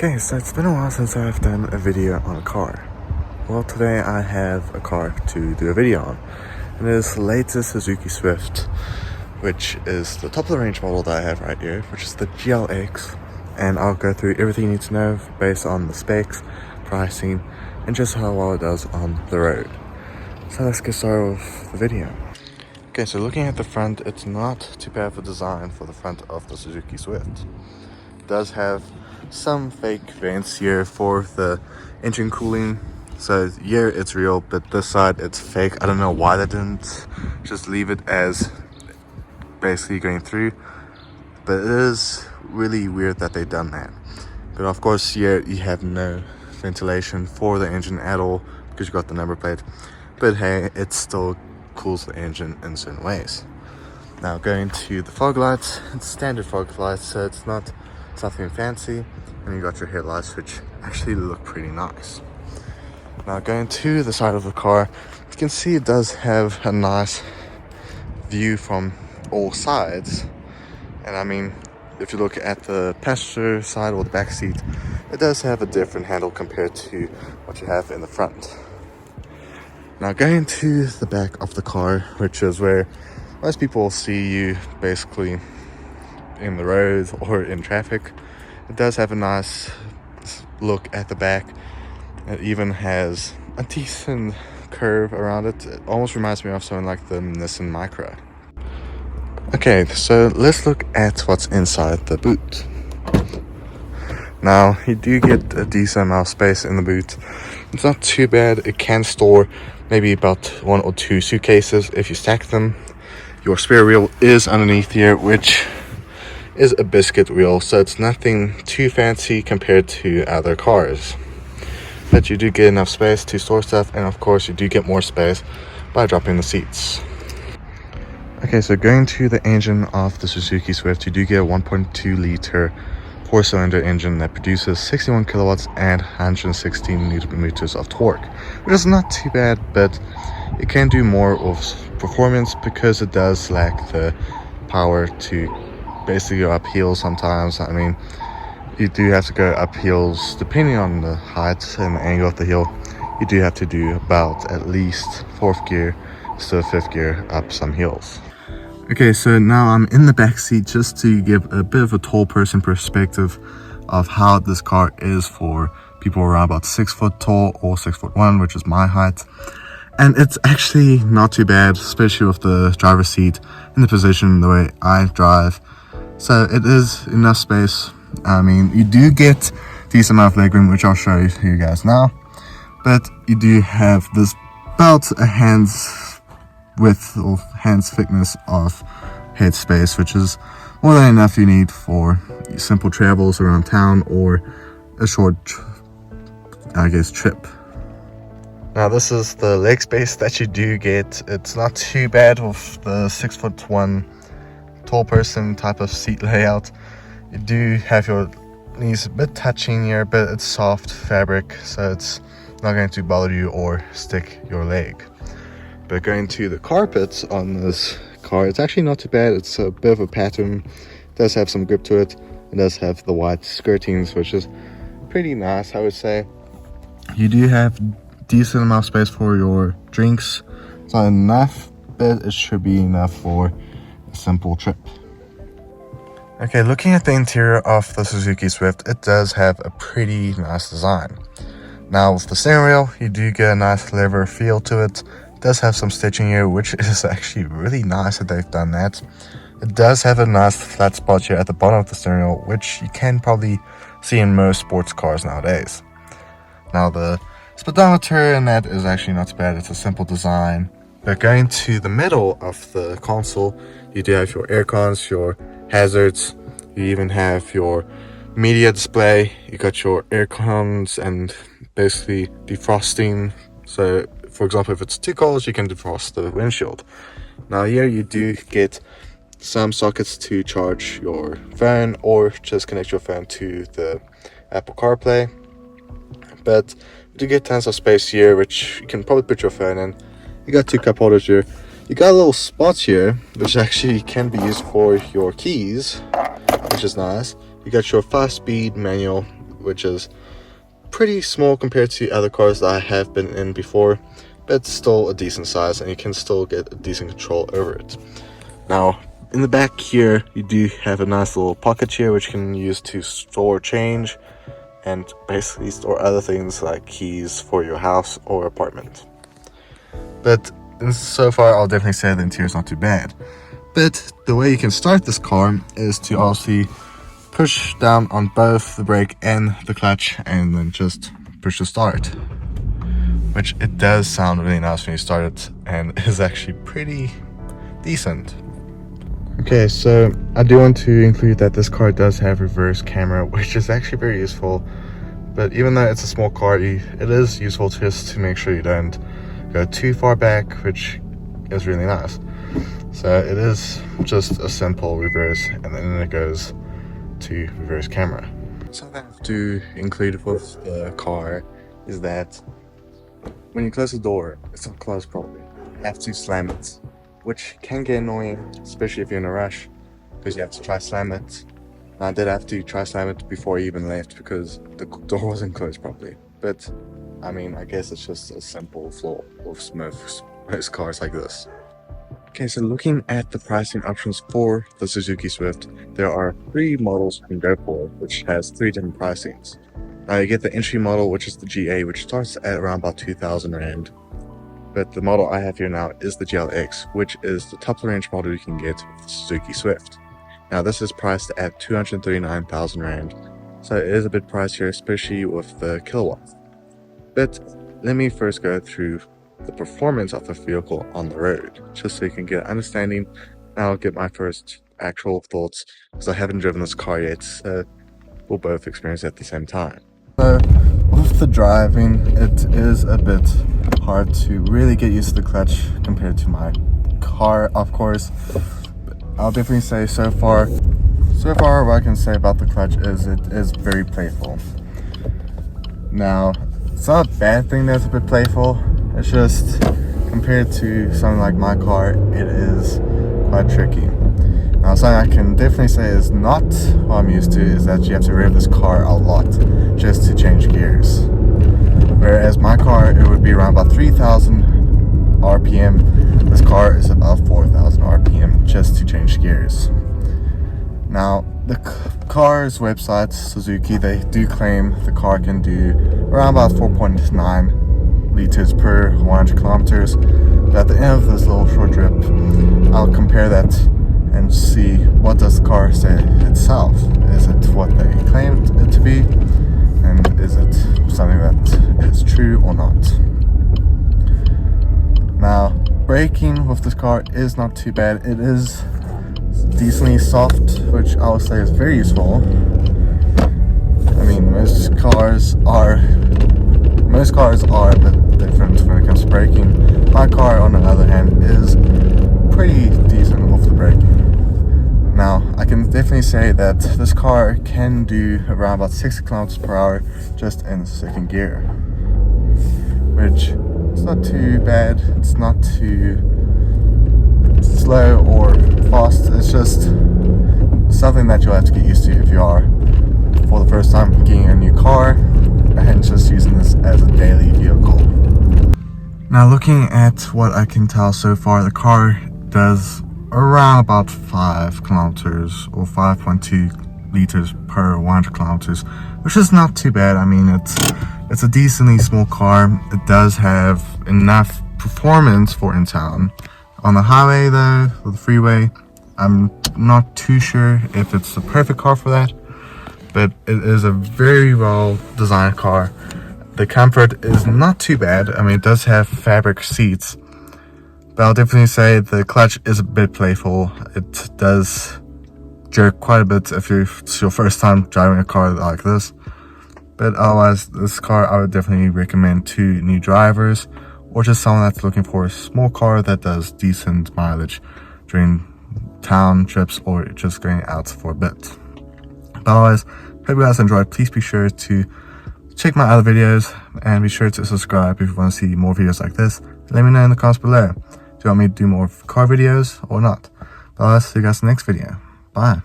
Okay, so it's been a while since I've done a video on a car. Well, today I have a car to do a video on. And it is the latest Suzuki Swift, which is the top of the range model that I have right here, which is the GLX. And I'll go through everything you need to know based on the specs, pricing, and just how well it does on the road. So let's get started with the video. Okay, so looking at the front, it's not too bad of a design for the front of the Suzuki Swift. It does have some fake vents here for the engine cooling. So yeah, it's real, but this side it's fake. I don't know why they didn't just leave it as basically going through, but it is really weird that they've done that. But of course, yeah, you have no ventilation for the engine at all because you got the number plate. But hey, it still cools the engine in certain ways. Now going to the fog lights, it's standard fog lights, so it's nothing fancy. And you got your headlights, which actually look pretty nice. Now going to the side of the car, you can see it does have a nice view from all sides. And I mean, if you look at the passenger side or the back seat, it does have a different handle compared to what you have in the front. Now going to the back of the car, which is where most people see you basically in the road or in traffic, it does have a nice look at the back. It even has a decent curve around it. It almost reminds me of something like the Nissan Micra. Okay, so let's look at what's inside the boot. Now, you do get a decent amount of space in the boot. It's not too bad. It can store maybe about 1 or 2 suitcases if you stack them. Your spare wheel is underneath here, which is a biscuit wheel, so it's nothing too fancy compared to other cars. But you do get enough space to store stuff, and of course you do get more space by dropping the seats. Okay, so going to the engine of the Suzuki Swift, you do get a 1.2 liter 4-cylinder engine that produces 61 kilowatts and 116 newton meters of torque, which is not too bad, but it can do more of performance because it does lack the power to basically go up hills sometimes. I mean, you do have to go up hills depending on the height and the angle of the hill. You do have to do about at least 4th gear to 5th gear up some hills. Okay, so now I'm in the back seat just to give a bit of a tall person perspective of how this car is for people around about 6 foot tall or 6'1", which is my height. And it's actually not too bad, especially with the driver's seat in the position the way I drive. So it is enough space. I mean, you do get decent amount of legroom, which I'll show you guys now. But you do have this about a hand's width or hand's thickness of head space, which is more than enough you need for simple travels around town or a short, I guess, trip. Now this is the leg space that you do get. It's not too bad with the 6'1" tall person type of seat layout. You do have your knees a bit touching here, but it's soft fabric, so it's not going to bother you or stick your leg. But going to the carpets on this car, it's actually not too bad. It's a bit of a pattern. It does have some grip to it. It does have the white skirtings, which is pretty nice, I would say. You do have decent amount of space for your drinks. It's not enough, but it should be enough for a simple trip. Okay, looking at the interior of the Suzuki Swift, it does have a pretty nice design. Now with the steering wheel, you do get a nice leather feel to it. It does have some stitching here, which is actually really nice that they've done that. It does have a nice flat spot here at the bottom of the steering wheel, which you can probably see in most sports cars nowadays. Now the speedometer and that is actually not too bad. It's a simple design. But going to the middle of the console, you do have your air cons, your hazards. You even have your media display. You got your air cons and basically defrosting. So for example, if it's too cold, you can defrost the windshield. Now here you do get some sockets to charge your phone or just connect your phone to the Apple CarPlay. But you do get tons of space here, which you can probably put your phone in. You got 2 cup holders here. You got a little spot here, which actually can be used for your keys, which is nice. You got your 5-speed manual which is pretty small compared to other cars that I have been in before, but still a decent size, and you can still get a decent control over it. Now, in the back here, you do have a nice little pocket here, which you can use to store change and basically store other things like keys for your house or apartment. But so far, I'll definitely say the interior is not too bad. But the way you can start this car is to obviously push down on both the brake and the clutch, and then just push the start, which it does sound really nice when you start it, and is actually pretty decent. Okay, so I do want to include that this car does have reverse camera, which is actually very useful. But even though it's a small car, it is useful just to make sure you don't go too far back, which is really nice. So it is just a simple reverse, and then it goes to reverse camera. Something I have to include with the car is that when you close the door, it's not closed properly. You have to slam it, which can get annoying, especially if you're in a rush, because you have to try slam it. And I did have to try slam it before I even left because the door wasn't closed properly. But I mean, I guess it's just a simple flaw with most cars like this. Okay, so looking at the pricing options for the Suzuki Swift, there are 3 models you can go for, which has 3 different pricings. Now you get the entry model, which is the GA, which starts at around about 2,000 Rand. But the model I have here now is the GLX, which is the top range model you can get with the Suzuki Swift. Now this is priced at 239,000 Rand, so it is a bit pricier, especially with the kilowatts. But let me first go through the performance of the vehicle on the road, just so you can get an understanding. I'll get my first actual thoughts, because I haven't driven this car yet, so we'll both experience it at the same time. So with the driving, it is a bit hard to really get used to the clutch compared to my car, of course. But I'll definitely say so far what I can say about the clutch is it is very playful. Now, it's not a bad thing that it's a bit playful, it's just compared to something like my car, it is quite tricky. Now, something I can definitely say is not what I'm used to is that you have to rev this car a lot just to change gears. Whereas my car, it would be around about 3,000 RPM. This car is about 4,000 RPM just to change gears. Now, the car's website, Suzuki, they do claim the car can do around about 4.9 liters per 100 kilometers. But at the end of this little short trip, I'll compare that and see what does the car say itself. Is it what they claimed it to be? And is it something that is true or not? Now, braking with this car is not too bad. It is decently soft, which I would say is very useful. I mean, most cars are a bit different when it comes to braking. My car, on the other hand, is pretty decent with the braking. Now, I can definitely say that this car can do around about 60 kilometers per hour just in second gear, which is not too bad. It's not too slow or fast. It's just something that you'll have to get used to if you are, for the first time, getting a new car and just using this as a daily vehicle. Now, looking at what I can tell so far, the car does around about 5 kilometers or 5.2 liters per 100 kilometers, which is not too bad. I mean, it's a decently small car. It does have enough performance for in town. On the highway though, or the freeway, I'm not too sure if it's the perfect car for that, but it is a very well designed car. The comfort is not too bad. I mean, it does have fabric seats, but I'll definitely say the clutch is a bit playful. It does jerk quite a bit if it's your first time driving a car like this. But otherwise, this car I would definitely recommend to new drivers, or just someone that's looking for a small car that does decent mileage during town trips or just going out for a bit. But otherwise, hope you guys enjoyed. Please be sure to check my other videos and be sure to subscribe if you want to see more videos like this. Let me know in the comments below. Do you want me to do more car videos or not? But otherwise, see you guys in the next video. Bye.